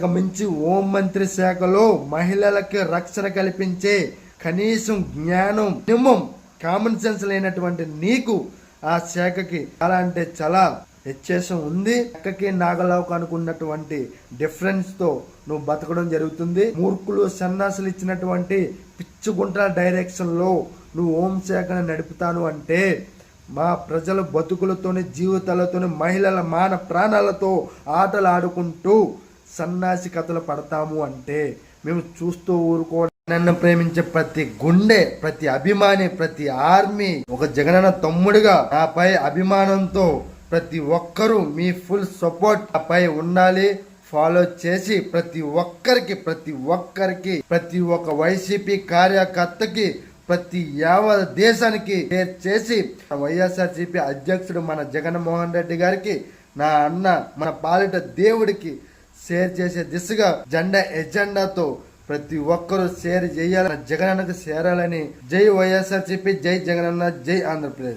మించి హోంమంత్రి శాఖలో మహిళలకి రక్షణ కల్పించే కనీసం జ్ఞానం మినిమం కామన్ సెన్స్ లేనటువంటి నీకు ఆ శాఖకి చాలా అంటే చాలా వ్యత్యాసం ఉంది. అక్కకి నాగలావుకు అనుకున్నటువంటి డిఫరెన్స్ తో నువ్వు బతకడం జరుగుతుంది. మూర్ఖులు సన్నాసులు ఇచ్చినటువంటి పిచ్చుగుంటల డైరెక్షన్ లో నువ్వు హోంశాఖను నడుపుతాను అంటే మా ప్రజల బతుకులతోని జీవితాలతోని మహిళల మాన ప్రాణాలతో ఆటలు ఆడుకుంటూ సన్నాసి కథలు పడతాము అంటే మేము చూస్తూ ఊరుకోవడం. నన్ను ప్రేమించే ప్రతి గుండె, ప్రతి అభిమాని, ప్రతి ఆర్మీ ఒక జగనన్న తమ్ముడిగా నాపై అభిమానంతో ప్రతి ఒక్కరూ మీ ఫుల్ సపోర్ట్ నాపై ఉండాలి. ఫాలో చేసి ప్రతి ఒక్కరికి ప్రతి ఒక్క వైసీపీ కార్యకర్తకి ప్రతి యావత్ దేశానికి షేర్ చేసి వైఎస్ఆర్సీపీ అధ్యక్షుడు మన జగన్మోహన్ రెడ్డి గారికి, నా అన్న మన పాలిట దేవుడికి షేర్ చేసే దిశగా ఎజెండాతో ప్రతి ఒక్కరూ షేర్ చేయాలని, జగనన్నకు చేరాలని. జై వైఎస్ఆర్సీపీ, జై జగనన్న, జై ఆంధ్రప్రదేశ్.